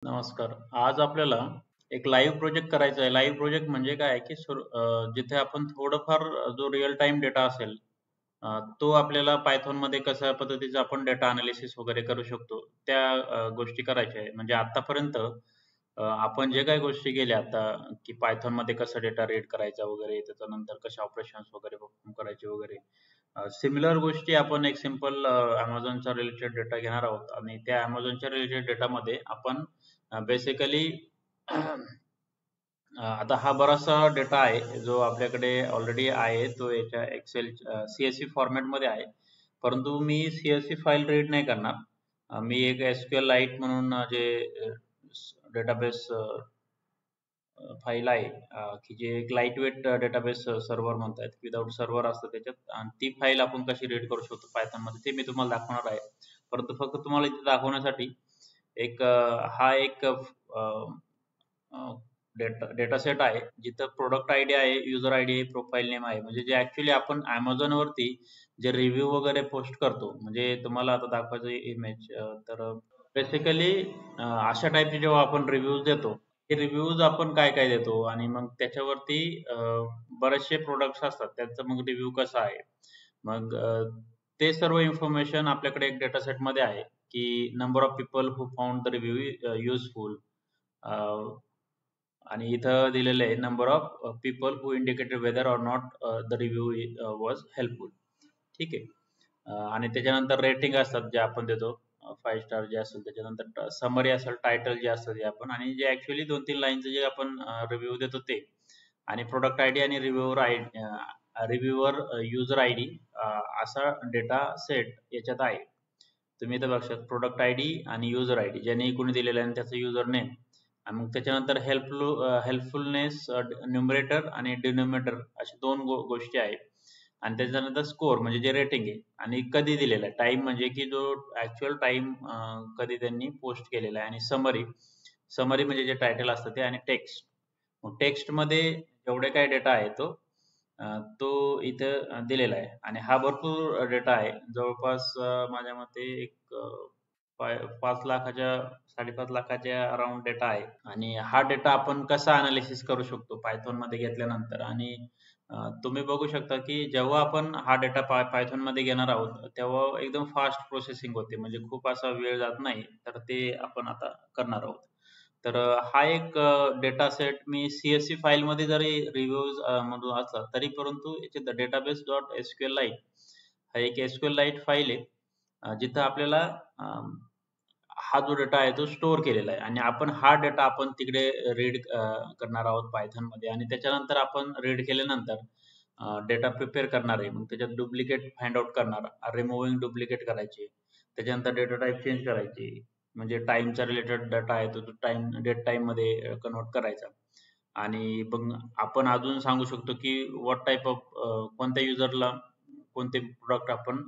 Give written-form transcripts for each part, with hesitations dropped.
नमस्कार. आज आपल्याला एक लाईव्ह प्रोजेक्ट करायचा आहे. लाईव्ह प्रोजेक्ट म्हणजे काय आहे, की जिथे आपण थोडंफार जो रिअल टाईम डेटा असेल, तो आपल्याला Pythonमध्ये कशा पद्धतीचा आपण डेटा एनालिसिस वगैरे करू शकतो, त्या गोष्टी करायच्या आहे. म्हणजे आत्तापर्यंत आपण जे काही गोष्टी केल्या आता, की Pythonमध्ये कसा डेटा रीड करायचा वगैरे, त्याच्यानंतर कशा ऑपरेशन्स वगैरे परफॉर्म करायचे वगैरे. सिमिलर गोष्टी आपण एक सिंपल Amazonचा रिलेटेड डेटा घेणार आहोत आणि त्या Amazonच्या रिलेटेड डेटामध्ये आपण बेसिकली आता हा बराचसा डेटा आहे जो आपल्याकडे ऑलरेडी आहे तो याच्या एक्सेल CSV फॉर्मॅटमध्ये आहे. परंतु मी CSV फाईल रीड नाही करणार. मी एक SQLite म्हणून जे डेटाबेस फाईल आहे की जे एक लाईट वेट डेटाबेस सर्व्हर म्हणतात विदाउट सर्व्हर असतं त्याच्यात आणि ती फाईल आपण कशी रीड करू शकतो Pythonमध्ये ते मी तुम्हाला दाखवणार आहे. परंतु फक्त तुम्हाला इथे दाखवण्यासाठी एक हा एक डेटा सेट आहे जिथं प्रोडक्ट आयडी आहे, युजर आयडी आहे, प्रोफाईल नेम आहे. म्हणजे जे ॲक्चुअली आपण Amazon वरती जे रिव्ह्यू वगैरे पोस्ट करतो, म्हणजे तुम्हाला आता दाखवायचं इमेज तर बेसिकली अशा टाईपचे जेव्हा आपण रिव्ह्यूज देतो, हे रिव्ह्यूज आपण काय-काय देतो आणि मग त्याच्यावरती बरेचसे प्रोडक्ट्स असतात. त्यांचा मग रिव्ह्यू कसा आहे. मग ते सर्व इन्फॉर्मेशन आपल्याकडे एक डेटा सेटमध्ये आहे, की number of people who found the review useful आणि इथं दिलेलं आहे number of people who indicated whether or not the review was helpful. ठीक आहे. आणि त्याच्यानंतर रेटिंग असतात जे आपण देतो 5 स्टार जे असेल त्याच्यानंतर समरी असेल टायटल जे असतं ते आपण आणि जे ॲक्चुअली 2-3 लाईनचं जे आपण रिव्ह्यू देतो ते आणि प्रोडक्ट आयडी आणि रिव्ह्यूअर युजर आयडी असा डेटा सेट याच्यात आहे. तुम्ही इथं बघा प्रोडक्ट आयडी आणि युजर आयडी ज्यांनी कोणी दिलेलं आहे आणि त्याचं युजर नेम आणि मग त्याच्यानंतर हेल्पफुलनेस न्यूमरेटर आणि डिनोमिनेटर अशा दोन गोष्टी आहेत आणि त्याच्यानंतर स्कोर म्हणजे जे रेटिंग आहे आणि कधी दिलेला आहे टाइम म्हणजे की जो ॲक्च्युअल टाइम कधी त्यांनी पोस्ट केलेला आहे आणि समरी समरी म्हणजे जे टायटल असतं ते आणि टेक्स्ट मग टेक्स्टमध्ये जेवढे काही डेटा आहे तो इथं दिलेला आहे आणि हा भरपूर डेटा आहे जवळपास माझ्या मते एक 5 लाखाच्या 5.5 लाखाच्या अराउंड डेटा आहे आणि हा डेटा आपण कसा अनालिसिस करू शकतो Pythonमध्ये घेतल्यानंतर आणि तुम्ही बघू शकता की जेव्हा आपण हा डेटा Pythonमध्ये घेणार आहोत तेव्हा एकदम फास्ट प्रोसेसिंग होते म्हणजे खूप असा वेळ जात नाही तर ते आपण आता करणार आहोत. तर हा एक डेटा सेट मी CSV फाईलमध्ये जरी रिव्ह्यूज मधून असला तरी परंतु याचे डेटाबेस डॉट SQLite हा एक SQLite फाईल आहे जिथं आपल्याला हा जो डेटा आहे तो स्टोअर केलेला आहे आणि आपण हा डेटा आपण तिकडे रीड करणार आहोत Pythonमध्ये आणि त्याच्यानंतर आपण रीड केल्यानंतर डेटा प्रिपेअर करणार आहे. मग त्याच्यात डुप्लिकेट फाइंड आउट करणार, रिमूव्हिंग डुप्लिकेट करायचे. त्याच्यानंतर डेटा टाइप चेंज करायची. म्हणजे टाईमचा रिलेटेड डाटा आहे तो डेट टाईममध्ये कन्व्हर्ट करायचा. आणि मग आपण अजून सांगू शकतो की व्हॉट टाइप ऑफ कोणत्या युजरला कोणते प्रोडक्ट आपण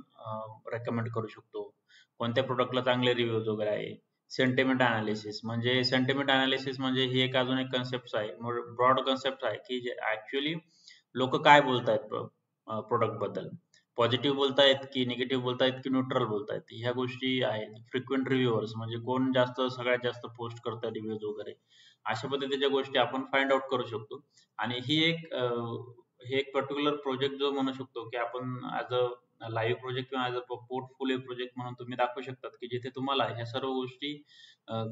रेकमेंड करू शकतो. कोणत्या प्रोडक्टला चांगले रिव्ह्यूज वगैरे आहे. सेंटिमेंट अनालिसिस म्हणजे सेंटिमेंट अनालिसिस म्हणजे ही एक अजून एक कन्सेप्ट आहे. ब्रॉड कन्सेप्ट आहे की जे ॲक्चुअली लोक काय बोलतायत प्रोडक्ट बद्दल. पॉझिटिव्ह बोलतायत की निगेटिव्ह बोलतायत की न्यूट्रल बोलतायत. ह्या गोष्टी आहेत. फ्रिक्वेंट रिव्ह्यूअर्स म्हणजे कोण सगळ्यात जास्त पोस्ट करतं रिव्ह्यूज वगैरे. अशा पद्धतीच्या गोष्टी आपण फाइंड आउट करू शकतो आणि हे एक पर्टिक्युलर प्रोजेक्ट जो म्हणू शकतो की आपण ॲज अ लाईव्ह प्रोजेक्ट किंवा ॲज अ पोर्टफोलिओ प्रोजेक्ट म्हणून तुम्ही दाखवू शकतात की जिथे तुम्हाला ह्या सर्व गोष्टी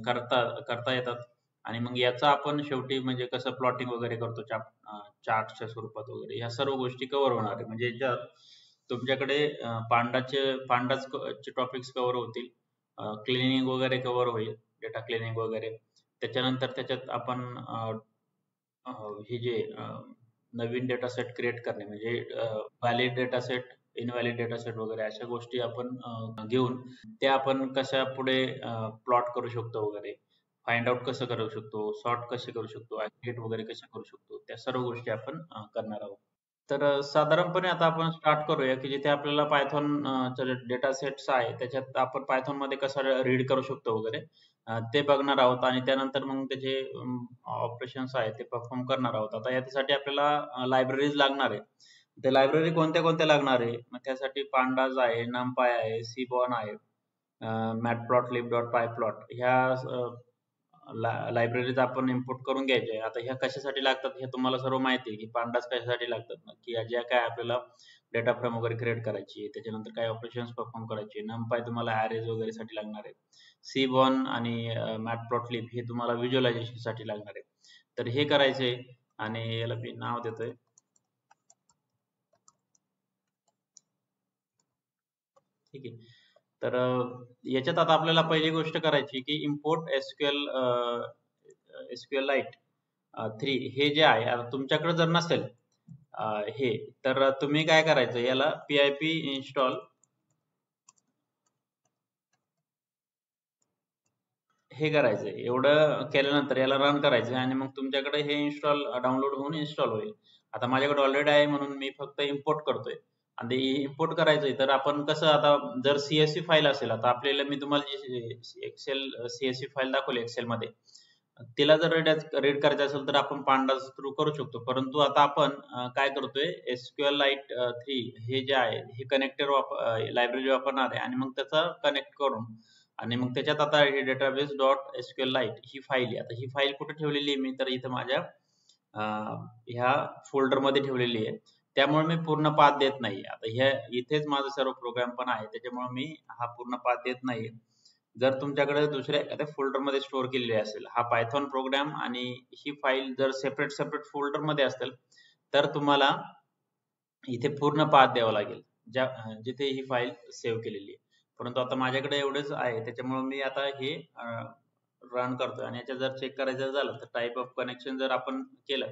करता येतात आणि मग याचा आपण शेवटी म्हणजे कसं प्लॉटिंग वगैरे करतो चार्टच्या स्वरूपात वगैरे ह्या सर्व गोष्टी कव्हर होणार आहे. म्हणजे याच्यात तुमच्याकडे पांडाचे टॉपिक्स कव्हर होतील, क्लिनिंग वगैरे कव्हर होईल, डेटा क्लिनिंग वगैरे. त्याच्यानंतर त्याच्यात आपण हे जे नवीन डेटा सेट क्रिएट करणे म्हणजे valid data set, invalid data set वगैरे अशा गोष्टी आपण घेऊन त्या आपण कशा पुढे प्लॉट करू शकतो वगैरे, फाइंड आउट कसं करू शकतो, सॉर्ट कसे करू शकतो, ॲग्रीगेट वगैरे कसे करू शकतो, त्या सर्व गोष्टी आपण करणार आहोत. तर साधारणपणे आता आपण स्टार्ट करूया की जिथे आपल्याला Python डेटा सेट्स आहे त्याच्यात आपण Pythonमध्ये कसं रीड करू शकतो वगैरे ते बघणार आहोत आणि त्यानंतर मग त्याचे ऑपरेशन्स आहेत ते परफॉर्म करणार आहोत. आता याच्यासाठी आपल्याला लायब्ररीज लागणार आहे. ते लायब्ररी कोणत्या लागणार आहे? मग त्यासाठी पांडाज आहे, NumPy आहे, Seaborn आहे, matplotlib.pyplot ह्या लायब्ररीज आपण इम्पोर्ट करून घ्यायचे. आता ह्या कशासाठी लागतात हे तुम्हाला सर्व माहिती आहे की पांडास कशासाठी लागतात ना, की ज्या काय आपल्याला डेटा फ्रेम वगैरे क्रिएट करायची, त्याच्यानंतर काय ऑपरेशन्स परफॉर्म करायचे. नमपाय तुम्हाला ॲरेज वगैरे साठी लागणार आहे. सीबॉर्न आणि मॅटप्लॉटलिब हे तुम्हाला व्हिज्युअलायझेशन साठी लागणार आहे. तर हे करायचे आणि याला मी नाव देतोय. ठीक आहे. तर याच्यात आता आपल्याला पहिली गोष्ट करायची की इम्पोर्ट एसक्यूएल लाईट 3 हे जे आहे, आता तुमच्याकडे जर नसेल हे, तर तुम्ही काय करायचं, याला PIP इन्स्टॉल हे करायचं. एवढं केल्यानंतर याला रन करायचं आणि मग तुमच्याकडे हे इन्स्टॉल डाउनलोड होऊन इन्स्टॉल होईल. आता माझ्याकडे ऑलरेडी आहे म्हणून मी फक्त इम्पोर्ट करतोय. आणि इम्पोर्ट करायचंय तर आपण कसं, आता जर CSV फाईल असेल, आता आपल्याला मी तुम्हाला जी एक्सेल CSV फाईल दाखवली एक्सेल मध्ये, तिला जर रीड करायचं असेल तर आपण पांडास थ्रू करू शकतो. परंतु आता आपण काय करतोय, SQL लाईट 3 हे जे आहे हे कनेक्टर लायब्ररी वापरणार आहे आणि मग त्याचा कनेक्ट करून आणि मग त्याच्यात आता हे डेटाबेस डॉट SQL लाईट ही फाईल आहे. आता ही फाईल कुठे ठेवलेली आहे मी, तर इथं माझ्या ह्या फोल्डर मध्ये ठेवलेली आहे. त्यामुळे मी पूर्ण पाथ देत नाही. आता ह्या इथेच माझा सर्व प्रोग्राम पण आहे, त्याच्यामुळे मी हा पूर्ण पाथ देत नाही. जर तुमच्याकडे दुसऱ्या एखाद्या फोल्डर मध्ये स्टोअर केलेली असेल हा पायथॉन प्रोग्राम आणि ही फाईल जर सेपरेट सेपरेट फोल्डर मध्ये असेल, तर तुम्हाला इथे पूर्ण पाथ द्यावा लागेल जिथे ही फाईल सेव्ह केलेली आहे. परंतु आता माझ्याकडे एवढेच आहे, त्याच्यामुळे मी आता हे रन करतोय. आणि याच्यात जर चेक करायचं झालं तर टाईप ऑफ कनेक्शन जर आपण केलं,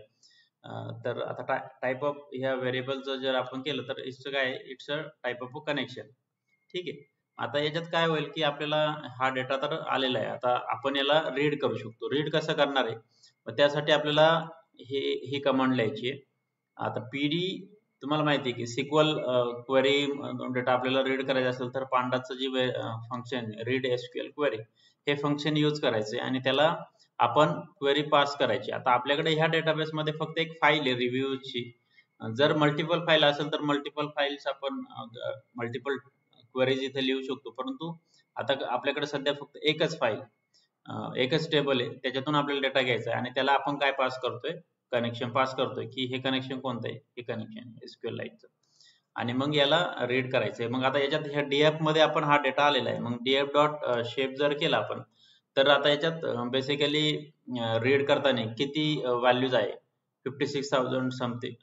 तर आता टाईप ऑफ ह्या व्हेरिएबलचं जर आपण केलं तर इट्स काय, it's a type of connection. ठीक आहे. आता याच्यात काय होईल की आपल्याला हा डेटा तर आलेला आहे, आता आपण याला रीड करू शकतो. रीड कसं करणार आहे, मग त्यासाठी आपल्याला ही कमांड लिहायची आहे. आता PD तुम्हाला माहिती आहे की सिक्वल क्वेरी डेटा आपल्याला रीड करायचं असेल तर पांडाचं जे फंक्शन रीड SQL क्वेरी हे फंक्शन यूज करायचे आणि त्याला आपण क्वेरी पास करायची. आता आपल्याकडे ह्या डेटाबेस मध्ये फक्त एक फाईल आहे रिव्ह्यूची. जर मल्टिपल फाईल असेल तर मल्टिपल फाईल्स आपण मल्टिपल क्वेरीज इथे लिहू शकतो. परंतु आता आपल्याकडे सध्या फक्त एकच फाईल, एकच टेबल आहे, त्याच्यातून आपल्याला डेटा घ्यायचा आहे आणि त्याला आपण काय पास करतोय, कनेक्शन पास करतोय की हे कनेक्शन कोणतं आहे, हे कनेक्शन SQL लाईटचं. आणि मग याला रीड करायचंय. मग आता याच्यात ह्या DF मध्ये आपण हा डेटा आलेला आहे. मग DF डॉट शेप जर केला आपण, तर आता याच्यात बेसिकली रीड करताना किती व्हॅल्यूज आहे, 56,000 समथिंग,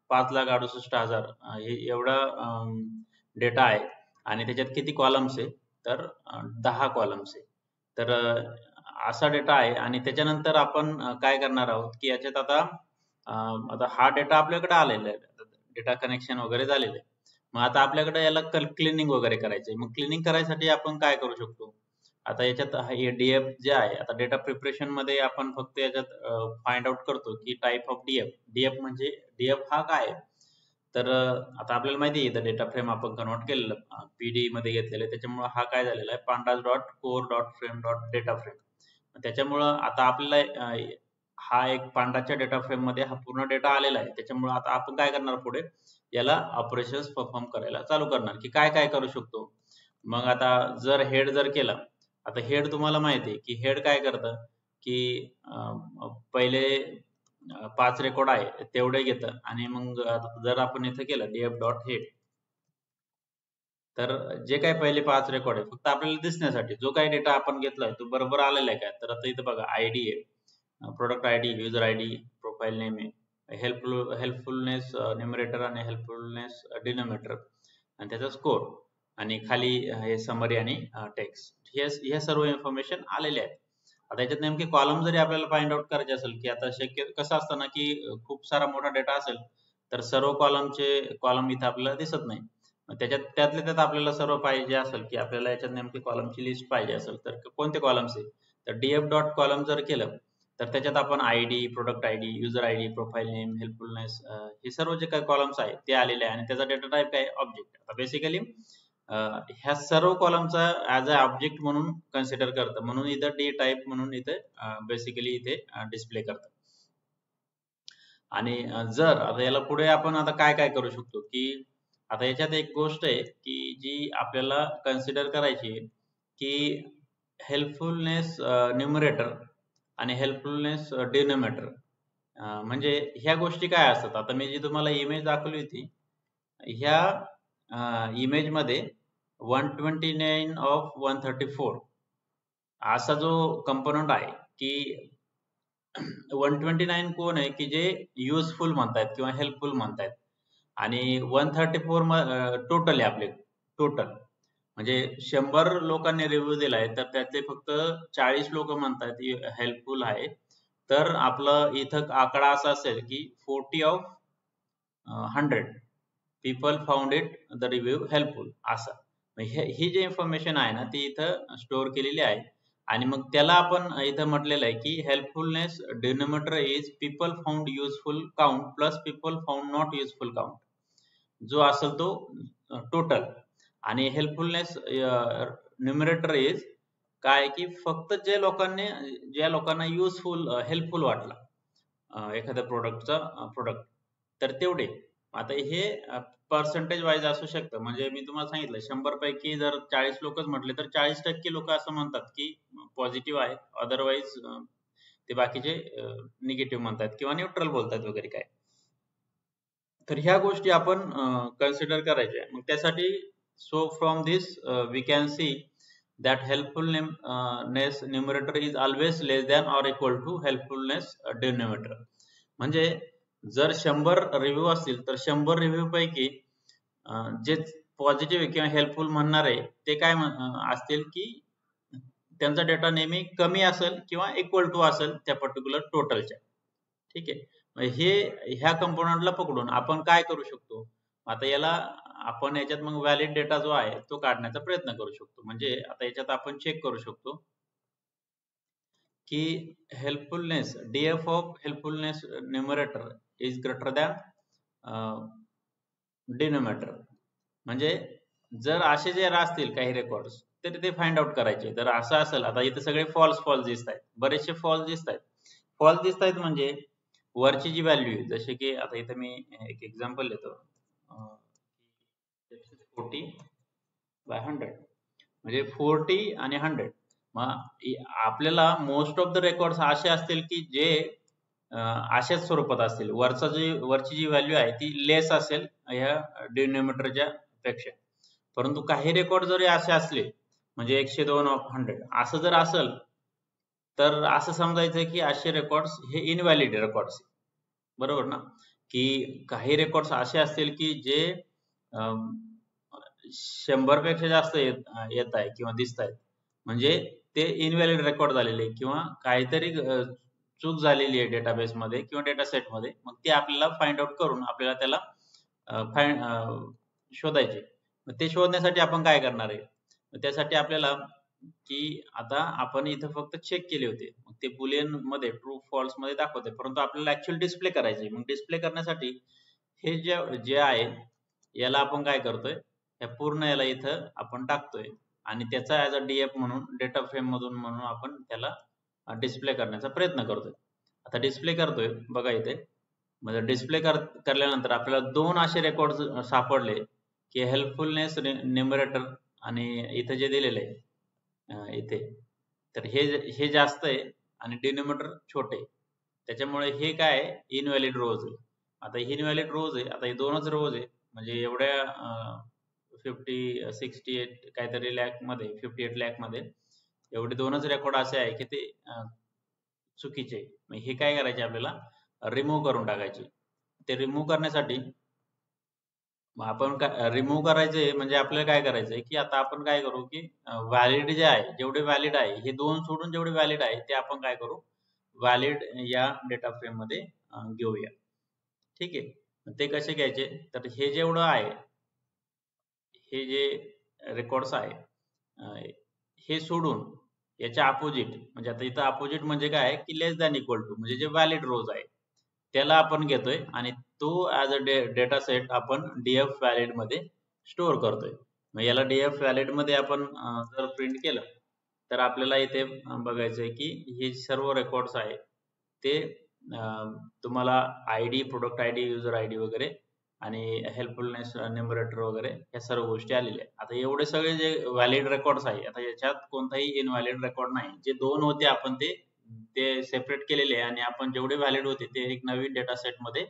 5,68,000 हे एवढा डेटा आहे. आणि त्याच्यात किती कॉलम्स आहे, तर 10 कॉलम्स आहे. तर असा डेटा आहे. आणि त्याच्यानंतर आपण काय करणार आहोत की याच्यात आता हा डेटा आपल्याकडे आलेला आहे, डेटा कनेक्शन वगैरे झालेलं आहे. मग आता आपल्याकडे याला क्लिनिंग वगैरे करायचंय. मग क्लिनिंग करायसाठी आपण काय करू शकतो, आता याच्यात हे DF जे आहे, आता डेटा प्रिपरेशन मध्ये आपण फक्त याच्यात फाइंड आउट करतो की टाईप ऑफ DF म्हणजे DF हा काय आहे. तर आता आपल्याला माहिती आहे इथं डेटा फ्रेम आपण कन्वर्ट केलेलं PD मध्ये घेतलेलं आहे, त्याच्यामुळे हा काय झालेला आहे, pandas dot core dot frame dot data frame. त्याच्यामुळं आता आपल्याला हा एक पांडाच्या डेटा फ्रेम मध्ये हा पूर्ण डेटा आलेला आहे. त्याच्यामुळे आता आपण काय करणार, पुढे याला ऑपरेशन्स परफॉर्म करायला चालू करणार की काय काय करू शकतो. मग आता जर हेड जर केला, आता हेड तुम्हाला माहिती आहे की हेड काय करतं की पहिले 5 रेकॉर्ड आहे तेवढे घेतं आणि मग जर आपण इथं केलं DF डॉट हेड, तर जे काही पहिले 5 रेकॉर्ड आहे फक्त आपल्याला दिसण्यासाठी, जो काही डेटा आपण घेतलाय तो बरोबर आलेला आहे का. तर आता इथं बघा ID आहे, product ID, user ID, profile name आहे, हेल्पफुलनेस न्यूमरेटर आणि हेल्पफुलनेस डिनोमिनेटर आणि त्याचा स्कोर, आणि खाली हे समरी आणि टेक्स्ट, हे सर्व इन्फॉर्मेशन आलेले आहेत. आता याच्यात नेमके कॉलम जरी आपल्याला फाइंड आउट करायचे असेल, की आता शक्य कसं असतं ना की खूप सारा मोठा डेटा असेल तर सर्व कॉलम इथं आपल्याला दिसत नाही. त्याच्यात त्यातल्या त्यात आपल्याला सर्व पाहिजे असेल की आपल्याला याच्यात नेमके कॉलमची लिस्ट पाहिजे असेल तर कोणते कॉलम्स आहे, तर DF डॉट कॉलम जर केलं तर त्याच्यात आपण ID, product ID, user ID, profile name, helpfulness हे सर्व जे काही कॉलम्स आहेत ते आलेले आहे आणि त्याचा डेटा टाईप काय, ऑब्जेक्ट. आता बेसिकली ह्या सर्व कॉलमचा ऍज अ ऑब्जेक्ट म्हणून कन्सिडर करतं, म्हणून इथं D टाईप म्हणून इथे बेसिकली इथे डिस्प्ले करतं. आणि जर आता याला पुढे आपण आता काय काय करू शकतो की आता याच्यात एक गोष्ट आहे की जी आपल्याला कन्सिडर करायची की हेल्पफुलनेस न्यूमरेटर आणि हेल्पफुलनेस डिनोमिनेटर. म्हणजे ह्या गोष्टी काय असतात, आता मी जी तुम्हाला इमेज दाखवली होती, ह्या इमेज मध्ये 129 ऑफ 134 असा जो कंपोनंट आहे की 129 कोण आहे की जे युजफुल म्हणतायत किंवा हेल्पफुल म्हणतायत, आणि 134 टोटल आहे आपले, टोटल म्हणजे 100 लोकांनी रिव्ह्यू दिलाय तर त्यातले फक्त 40 लोक म्हणतात हेल्पफुल आहे. तर आपलं इथं आकडा असा असेल की 40 of 100 people found it the review helpful असं. ही जी इन्फॉर्मेशन आहे ना ती इथं स्टोअर केलेली आहे. आणि मग त्याला आपण इथं म्हटलेलं आहे की helpfulness denominator is people found useful count plus people found not useful count, जो असेल तो टोटल. आणि हेल्पफुलनेस न्यूमरेटर इज काय की फक्त ज्या लोकांना युजफुल हेल्पफुल वाटला एखाद्या प्रोडक्ट तर तेवढे. आता हे पर्सेंटेज वाईज असू शकतं, म्हणजे मी तुम्हाला सांगितलं 100 पैकी जर 40 लोकच म्हटले तर 40% लोक असं म्हणतात की पॉझिटिव्ह आहे, अदरवाईज ते बाकीचे निगेटिव्ह म्हणतात किंवा न्यूट्रल बोलतात वगैरे काय. तर ह्या गोष्टी आपण कन्सिडर करायच्या. मग त्यासाठी so from this we can see that helpfulness numerator is always less than or equal to helpfulness denominator. म्हणजे जर 100 रिव्ह्यू असतील तर 100 रिव्ह्यू पैकी जे पॉझिटिव्ह किंवा हेल्पफुल म्हणणारे ते काय असतील की त्यांचा डेटा नेहमी कमी असेल किंवा इक्वल टू असेल त्या पर्टिक्युलर टोटलच्या. ठीक आहे, ह्या कंपोनंटला पकडून आपण काय करू शकतो, आता याला आपण याच्यात मग व्हॅलिड डेटा जो आहे तो काढण्याचा प्रयत्न करू शकतो. म्हणजे आता याच्यात आपण चेक करू शकतो की helpfulness DF of helpfulness numerator is greater than denominator. म्हणजे जर असे जे असतील काही रेकॉर्ड्स तर ते फाइंड आउट करायचे. जर असं असेल, आता इथे सगळे फॉल्स दिसत आहेत, बरेचसे फॉल्स दिसत आहेत म्हणजे वरची जी व्हॅल्यू आहे, जसे की आता इथे मी एक एक्झाम्पल देतो, 40/100 म्हणजे 40 आणि 100. मग आपल्याला मोस्ट ऑफ द रेकॉर्ड्स असे असतील की जे अशाच स्वरूपात असतील, वरची जी व्हॅल्यू आहे ती लेस असेल ह्या डिनोमिनेटरच्या पेक्षा. परंतु काही रेकॉर्ड जरी असे असले म्हणजे 102 ऑफ 100 असं जर असेल तर असं समजायचं की असे रेकॉर्ड्स हे इनव्हॅलिड रेकॉर्ड्स, बरोबर ना. की काही रेकॉर्ड्स असे असतील की जे 100 पेक्षा जास्त येत आहे किंवा दिसत आहेत, म्हणजे ते इनव्हॅलिड रेकॉर्ड झालेले किंवा काहीतरी चूक झालेली आहे डेटाबेस मध्ये किंवा डेटा सेट मध्ये. मग ते आपल्याला फाइंड आउट करून आपल्याला त्याला शोधायचे. मग ते शोधण्यासाठी आपण काय करणार आहे, त्यासाठी आपल्याला की आता आपण इथं फक्त चेक केले होते, मग ते बुलियन मध्ये ट्रू फॉल्स मध्ये दाखवते, परंतु आपल्याला ऍक्च्युअल डिस्प्ले करायचे. मग डिस्प्ले करण्यासाठी हे जे आहे याला आपण काय करतोय, या पूर्ण याला इथं आपण टाकतोय आणि त्याचा ऍज अ डीएफ म्हणून डेटा फ्रेम मधून म्हणून आपण त्याला डिस्प्ले करण्याचा प्रयत्न करतोय. आता डिस्प्ले करतोय बघा इथे. म्हणजे डिस्प्ले करल्यानंतर आपल्याला दोन असे रेकॉर्ड सापडले की हेल्पफुलनेस न्यूमरेटर आणि इथे जे दिलेले आहे इथे, तर हे जास्त आहे आणि डिनोमिनेटर छोटे, त्याच्यामुळे हे काय इनव्हॅलिड रोज आहे. आता ही इनव्हॅलिड रोज आहे, आता हे दोनच रोज आहे, म्हणजे एवढ्या 68 काहीतरी लॅक मध्ये 58 लॅक मध्ये एवढे दोनच रेकॉर्ड असे आहे की ते चुकीचे. मग हे काय करायचे आपल्याला रिमूव्ह करून टाकायचे. ते रिमूव्ह करण्यासाठी आपण काय रिमूव्ह करायचे म्हणजे आपल्याला काय करायचंय की आता आपण काय करू की व्हॅलिड जे आहे, जेवढे व्हॅलिड आहे हे दोन सोडून जेवढे व्हॅलिड आहे ते आपण काय करू व्हॅलिड या डेटा फ्रेम मध्ये घेऊया. ठीक आहे, ते कसे घ्यायचे, तर हे जेवढं आहे हे जे रेकॉर्ड्स आहे हे सोडून याच्या अपोजिट, म्हणजे आता इथं अपोजिट म्हणजे काय की लेस दॅन इक्वल टू, म्हणजे जे व्हॅलिड रोज आहे त्याला आपण घेतोय आणि तो ऍज अ डेटा सेट आपण डीएफ व्हॅलिड मध्ये स्टोअर करतोय. मग याला डीएफ व्हॅलिड मध्ये आपण जर प्रिंट केलं तर आपल्याला इथे बघायचंय की हे सर्व रेकॉर्ड्स आहे ते तुम्हाला ID, product ID, user ID वगैरे आणि हेल्पफुलनेस न्यूमरेटर वगैरे या सर्व गोष्टी आलेल्या आहेत. आता एवढे सगळे जे व्हॅलिड रेकॉर्ड्स आहे, आता याच्यात कोणताही इनव्हॅलिड रेकॉर्ड नाही. जे दोन होते आपण ते ते सेपरेट केलेले आहे आणि आपण जेवढे व्हॅलिड होते ते एक नवीन डेटा सेट मध्ये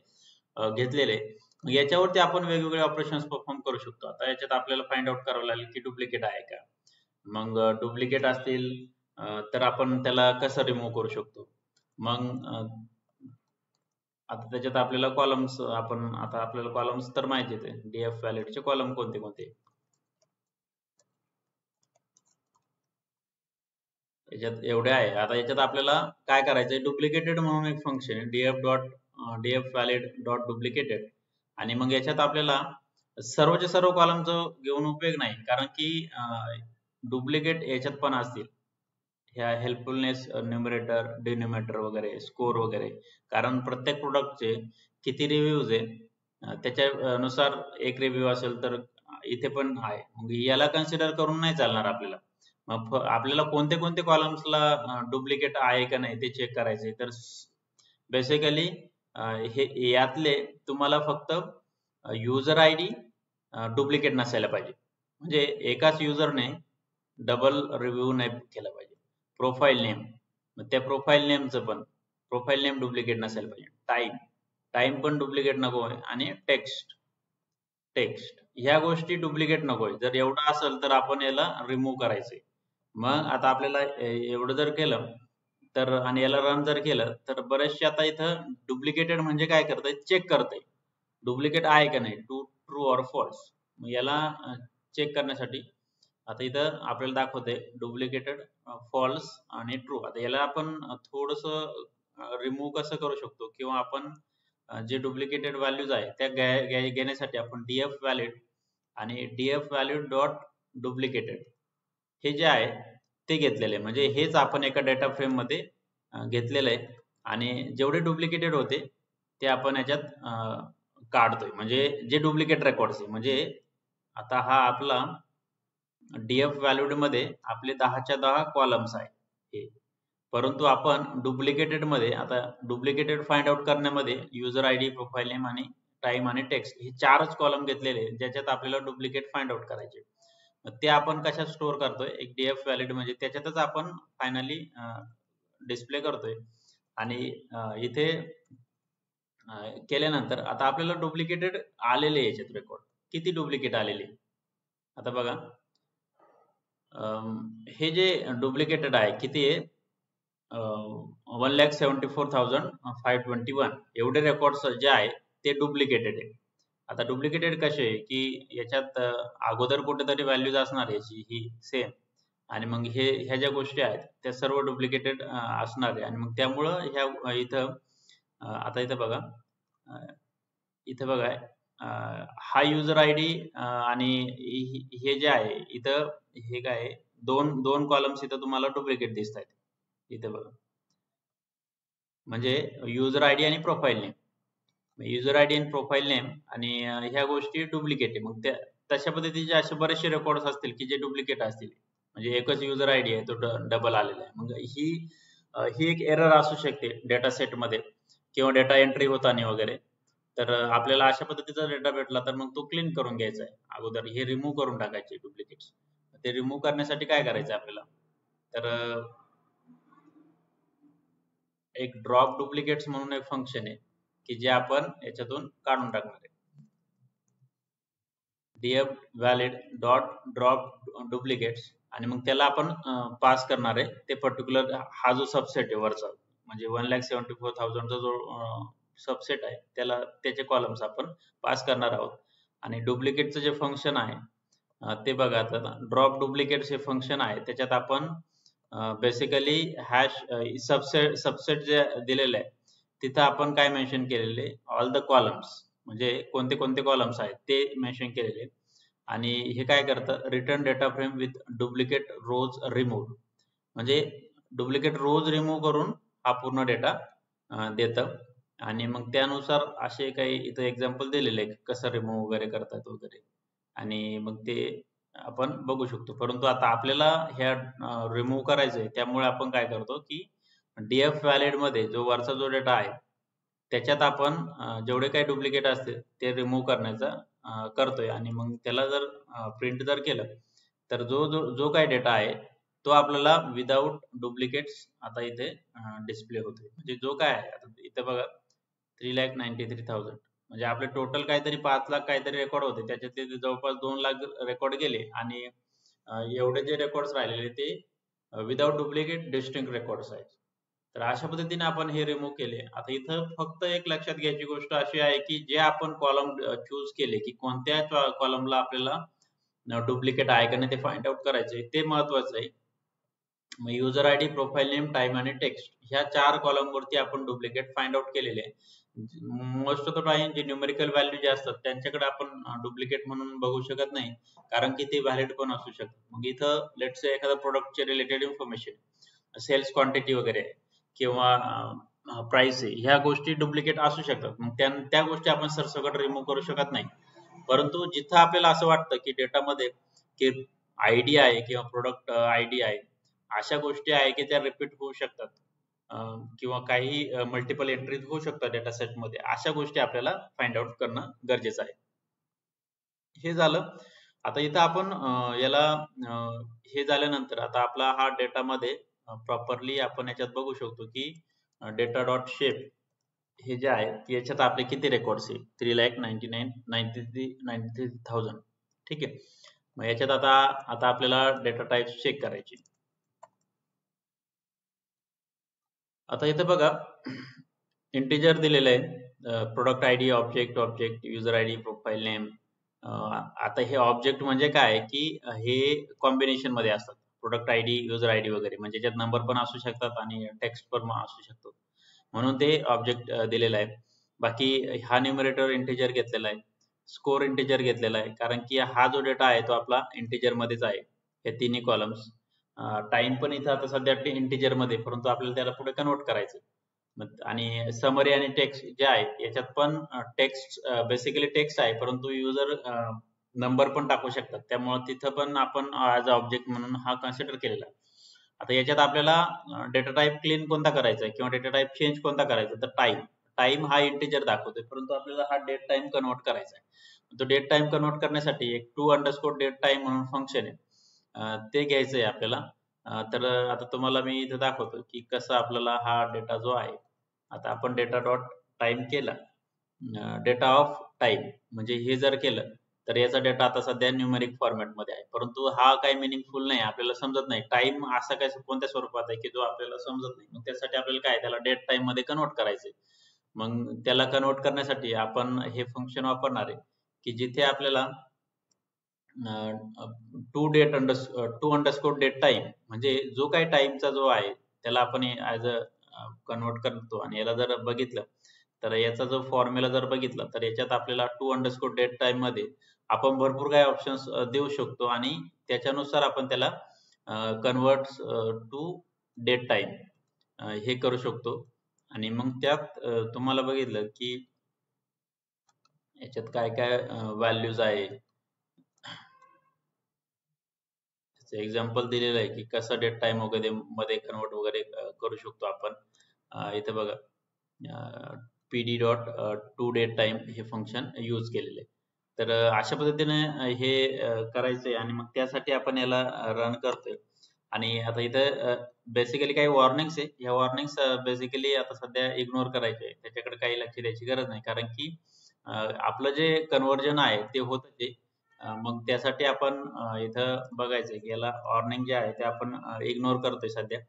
घेतलेले आहे. याच्यावरती आपण वेगवेगळे ऑपरेशन्स परफॉर्म करू शकतो. आता याच्यात आपल्याला फाइंड आउट करावं लागेल की डुप्लिकेट आहे का. मग डुप्लिकेट असतील तर आपण त्याला कसं रिमूव्ह करू शकतो. मग आता त्याच्यात आपल्याला कॉलम्स आता आपल्याला कॉलम्स तर माहिती आहे डीएफ व्हॅलिडचे कॉलम कोणते कोणते. याच्यात एवढे आहे. आता याच्यात आपल्याला काय करायचंय, डुप्लिकेटेड म्हणून एक फंक्शन आहे डीएफ व्हॅलिड डॉट डुप्लिकेटेड. आणि मग याच्यात आपल्याला सर्वचे सर्व कॉलमचं घेऊन उपयोग नाही, कारण की डुप्लिकेट याच्यात पण असतील ह्या हेल्पफुलनेस न्यूमरेटर डिन्युमिनेटर वगैरे स्कोर वगैरे. कारण प्रत्येक प्रोडक्टचे किती रिव्ह्यूज आहे त्याच्यानुसार एक रिव्ह्यू असेल तर इथे पण आहे. मग याला कन्सिडर करून नाही चालणार आपल्याला. मग आपल्याला कोणते कोणते कॉलम्सला डुप्लिकेट आहे का नाही ते चेक करायचे. तर बेसिकली हे यातले तुम्हाला फक्त युजर आय डी डुप्लिकेट नसायला पाहिजे, म्हणजे एकाच युजरने डबल रिव्ह्यू नाही केला पाहिजे. प्रोफाईल नेम, मग त्या प्रोफाईल नेमचं पण प्रोफाईल नेम डुप्लिकेट नसायला पाहिजे. टाइम पण डुप्लिकेट नको आहे. आणि टेक्स्ट ह्या गोष्टी डुप्लिकेट नको आहे. जर एवढं असेल तर आपण याला रिमूव्ह करायचंय. मग आता आपल्याला एवढं जर केलं तर आणि याला रन जर केलं तर बरेचसे आता इथं डुप्लिकेटेड म्हणजे काय करतंय, चेक करतंय डुप्लिकेट आहे का नाही, ट्रू ऑर फॉल्स. मग याला चेक करण्यासाठी आता इथं आपल्याला दाखवते डुप्लिकेटेड फॉल्स आणि ट्रू. आता याला आपण थोडस रिमूव्ह कसं करू शकतो, किंवा आपण जे डुप्लिकेटेड व्हॅल्यूज आहे त्या घेण्यासाठी आपण डीएफ व्हॅलिड आणि डीएफ व्हॅल्यूड डॉट डुप्लिकेटेड हे जे आहे ते घेतलेले आहे. म्हणजे हेच आपण एका डेटा फ्रेम मध्ये घेतलेलं आहे आणि जेवढे डुप्लिकेटेड होते ते आपण याच्यात काढतोय. म्हणजे जे डुप्लिकेट रेकॉर्ड्स आहे, म्हणजे आता हा आपला डीएफ व्हॅल्यूड मध्ये आपले 10च्या 10 कॉलम्स आहे हे. परंतु आपण डुप्लिकेटेड मध्ये आता डुप्लिकेटेड फाइंड आउट करण्यामध्ये user I D, profile name आणि टाइम आणि टेक्स्ट हे 4च कॉलम घेतलेले ज्याच्यात आपल्याला डुप्लिकेट फाइंड आउट करायचे. ते आपण कशात स्टोअर करतोय, एक डीएफ व्हॅलिड म्हणजे त्याच्यातच आपण फायनली डिस्प्ले करतोय. आणि इथे केल्यानंतर आता आपल्याला डुप्लिकेटेड आलेले याच्यात रेकॉर्ड किती डुप्लिकेट आलेले. आता बघा हे जे डुप्लिकेटेड आहे किती आहे, 1,74,521 एवढे रेकॉर्ड्स जे आहे ते डुप्लिकेटेड आहे. आता डुप्लिकेटेड कसे आहे की याच्यात अगोदर कुठेतरी व्हॅल्यूज असणार याची ही सेम, आणि मग ह्या ज्या गोष्टी आहेत त्या सर्व डुप्लिकेटेड असणार आहे. आणि मग त्यामुळं ह्या इथं आता इथं बघा हा युजर आय डी आणि हे जे आहे इथं हे काय दोन कॉलम्स इथं तुम्हाला डुप्लिकेट दिसत आहेत इथे बघा. म्हणजे युजर आय डी आणि profile name, user I D आणि प्रोफाईल नेम आणि ह्या गोष्टी डुप्लिकेट आहे. मग त्या तशा पद्धतीचे असे बरेचसे रेकॉर्ड्स असतील की जे डुप्लिकेट असतील. म्हणजे एकच युजर आय डी आहे तो डबल आलेला आहे. मग ही एक एरर असू शकते डेटा सेट मध्ये किंवा डेटा एंट्री होताना वगैरे. तर आपल्याला अशा पद्धतीचा डेटा भेटला तर मग तो क्लीन करून घ्यायचा आहे. अगोदर हे रिमूव्ह करून टाकायचे डुप्लिकेट्स. ते रिमूव्ह करण्यासाठी काय करायचं आपल्याला, तर एक ड्रॉप डुप्लिकेट्स म्हणून एक फंक्शन आहे की जे आपण याच्यातून काढून टाकणार आहे. DF valid dot drop duplicates आणि मग त्याला आपण पास करणार आहे ते पर्टिक्युलर हा जो सबसेट आहे वरचा, म्हणजे 1,74,000 जो सबसेट आहे त्याचे कॉलम्स आपण पास करणार आहोत. आणि डुप्लिकेटचं जे फंक्शन आहे ते बघा, आता ड्रॉप डुप्लिकेट्स हे फंक्शन आहे त्याच्यात आपण बेसिकली हॅश सबसेट जे दिलेलं आहे तिथं आपण काय मेन्शन केलेले, ऑल द कॉलम्स, म्हणजे कोणते कोणते कॉलम्स आहेत ते मेन्शन केलेले. आणि हे काय करतं, return data frame with duplicate rows remove, म्हणजे डुप्लिकेट रोज रिमूव्ह करून हा पूर्ण डेटा देतं. आणि मग त्यानुसार असे काही इथं एक्झाम्पल दिलेले आहे कसं रिमूव्ह वगैरे करतात वगैरे, आणि मग ते आपण बघू शकतो. परंतु आता आपल्याला ह्या रिमूव्ह करायचंय त्यामुळे आपण काय करतो की डीएफ व्हॅलिड मध्ये जो वरचा जो डेटा आहे त्याच्यात आपण जेवढे काही डुप्लिकेट असते ते रिमूव्ह करतोय. आणि मग त्याला जर प्रिंट जर केलं तर जो काही डेटा आहे तो आपल्याला विदाउट डुप्लिकेट्स आता इथे डिस्प्ले होतोय. म्हणजे जो काय आहे आता इथे बघा 3,93,000 म्हणजे आपले टोटल काहीतरी 5 लाख काहीतरी रेकॉर्ड होते, त्याच्यातले जवळपास 2 लाख रेकॉर्ड गेले आणि एवढे जे रेकॉर्ड्स राहिलेले ते विदाउट डुप्लिकेट डिस्टिंक्ट रेकॉर्ड्स आहेत. तर अशा पद्धतीने आपण हे रिमूव्ह केले. आता इथं फक्त एक लक्षात घ्यायची गोष्ट अशी आहे की जे आपण कॉलम चूज केले की कोणत्या कॉलमला आपल्याला डुप्लिकेट आहे का नाही ते फाइंड आउट करायचंय, ते महत्वाचं आहे. मग user ID, profile name, time आणि टेक्स्ट ह्या 4 कॉलम वरती आपण डुप्लिकेट फाइंड आउट केलेले आहे. मोस्ट ऑफ द टाइम जे न्यूमेरिकल व्हॅल्यू जे असतात त्यांच्याकडे आपण डुप्लिकेट म्हणून बघू शकत नाही, कारण की ते व्हॅलिड पण असू शकतात. मग इथं लेट्स से एखाद्या प्रोडक्टचे रिलेटेड इन्फॉर्मेशन, सेल्स क्वांटिटी वगैरे किंवा प्राइस आहे, ह्या गोष्टी डुप्लिकेट असू शकतात. मग त्या गोष्टी आपण सरसकट रिमूव्ह करू शकत नाही. परंतु जिथं आपल्याला असं वाटतं की डेटामध्ये की आयडी आहे किंवा प्रोडक्ट आयडी आहे, अशा गोष्टी आहे की त्या रिपीट होऊ शकतात किंवा काही मल्टिपल एंट्रीज होऊ शकतात डेटा सेट मध्ये, अशा गोष्टी आपल्याला फाइंड आउट करणं गरजेचं आहे. हे झालं. आता इथं आपण याला हे झाल्यानंतर आता आपला हा डेटामध्ये प्रॉपरली आपण याच्यात बघू शकतो की डेटा डॉट शेप हे जे आहे याच्यात आपले किती रेकॉर्ड्स आहे, 3,93,000. ठीक आहे. मग याच्यात आता आपल्याला डेटा टाइप चेक करायची. आता इथे बघा इंटिजर दिलेलं आहे, product ID, object, user ID, profile name. आता हे ऑब्जेक्ट म्हणजे काय की हे कॉम्बिनेशन मध्ये असतात, प्रोडक्ट आयडी, युजर आयडी वगैरे, म्हणजे याच्यात नंबर पण असू शकतात आणि टेक्स्ट पण असू शकतो, म्हणून ते ऑब्जेक्ट दिलेलं आहे. बाकी हा न्यूमरेटर इंटिजर घेतलेला आहे, स्कोर इंटिजर घेतलेला आहे, कारण की हा जो डेटा आहे तो आपला इंटिजर मध्येच आहे, हे तिन्ही कॉलम्स. टाइम पण इथं आता सध्या इंटिजर मध्ये, परंतु आपल्याला त्याला पुढे कन्वर्ट करायचं. आणि समरी आणि टेक्स्ट जे आहे याच्यात पण टेक्स्ट बेसिकली टेक्स्ट आहे, परंतु युजर नंबर पण टाकू शकतात, त्यामुळे तिथं पण आपण ऍज अ ऑब्जेक्ट म्हणून हा कन्सिडर केलेला आहे. आता याच्यात आपल्याला डेटा टाइप क्लीन कोणता करायचा आहे किंवा डेटा टाइप चेंज कोणता करायचा, तर टाइम. टाइम हा इंटिजर दाखवतोय, परंतु आपल्याला हा डेट टाइम कन्वर्ट करायचा आहे. तो डेट टाइम कन्वर्ट करण्यासाठी एक to_date time म्हणून फंक्शन आहे, ते घ्यायचं आहे आपल्याला. तर आता तुम्हाला मी इथे दाखवतो की कसं आपल्याला हा डेटा जो आहे, आता आपण डेटा डॉट टाइम केला, डेटा ऑफ टाइम म्हणजे हे जर केलं तर याचा डेटा आता सध्या न्यूमेरिक फॉर्मॅट मध्ये आहे, परंतु हा काही मिनिंगफुल नाही, आपल्याला समजत नाही टाइम असा काय कोणत्या स्वरूपात आहे की जो आपल्याला समजत नाही. मग त्यासाठी आपल्याला काय त्याला डेट टाइम मध्ये कन्वर्ट करायचंय. मग त्याला कन्वर्ट करण्यासाठी आपण हे फंक्शन वापरणार आहे की जिथे आपल्याला टू डेट टाइम म्हणजे जो काही टाइमचा जो आहे त्याला आपण ऍज अ कन्वर्ट करतो. आणि याला जर बघितलं तर याचा जो फॉर्म्युला जर बघितला तर याच्यात आपल्याला टू_डेट टाइम मध्ये आपण भरपूर काही ऑप्शन्स देऊ शकतो आणि त्याच्यानुसार आपण त्याला कन्वर्ट टू डेट टाइम हे करू शकतो. आणि मग त्यात तुम्हाला बघितलं की याच्यात काय काय व्हॅल्यूज आहे, एक्झाम्पल दिलेलं आहे की कसं डेट टाइम वगैरे मध्ये कन्वर्ट वगैरे करू शकतो आपण. इथे बघा pd dot to date time हे फंक्शन यूज केलेले आहे. तर अशा पद्धतीने हे करायचंय आणि मग त्यासाठी आपण याला रन करतोय. आणि आता इथं बेसिकली काही वॉर्निंग्स आहे, ह्या वॉर्निंग्स बेसिकली आता सध्या इग्नोर करायचे आहे, त्याच्याकडे काही लक्ष द्यायची गरज नाही, कारण की आपलं जे कन्वर्जन आहे ते होत आहे. मग त्यासाठी आपण इथं बघायचंय की याला वॉर्निंग जे आहे ते आपण इग्नोर करतोय सध्या.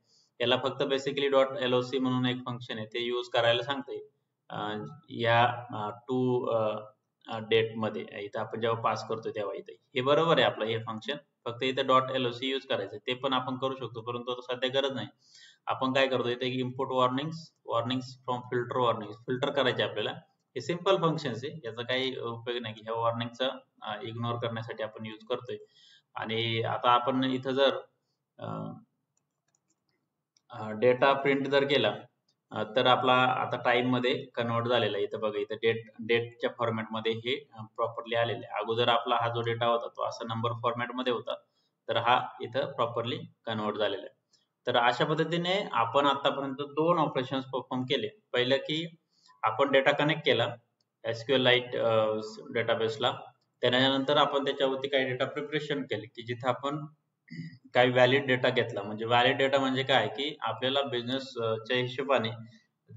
याला फक्त बेसिकली डॉट एलओसी म्हणून एक फंक्शन आहे ते यूज करायला सांगतोय या टू डेट मध्ये. इथं आपण जेव्हा पास करतोय तेव्हा इथे हे बरोबर आहे आपलं हे फंक्शन, फक्त इथं डॉट एलओसी यूज करायचं, ते पण आपण करू शकतो परंतु आता सध्या गरज नाही. आपण काय करतो इथे import warnings from filter warnings filter करायचे आपल्याला. हे सिंपल फंक्शन्स आहे, याचा काही उपयोग नाही की ह्या वॉर्निंगचा इग्नोर करण्यासाठी आपण यूज करतोय. आणि आता आपण इथं जर डेटा प्रिंट जर केला तर आपला आता टाइम मध्ये कन्वर्ट झालेला आहे. इथं बघा इथं डेटच्या फॉर्मॅट मध्ये हे प्रॉपरली आलेले आहे. अगोदर आपला हा जो डेटा होता तो असा नंबर फॉर्मॅट मध्ये होता, तर हा इथं प्रॉपरली कन्वर्ट झालेला आहे. तर अशा पद्धतीने आपण आतापर्यंत 2 ऑपरेशन्स परफॉर्म केले. पहिलं की आपण डेटा कनेक्ट केला SQLite डेटाबेसला, त्यानंतर आपण त्याच्यावरती काही डेटा प्रिपरेशन केले की जिथे आपण काही व्हॅलिड डेटा घेतला. म्हणजे व्हॅलिड डेटा म्हणजे काय, की आपल्याला बिझनेसच्या हिशोबाने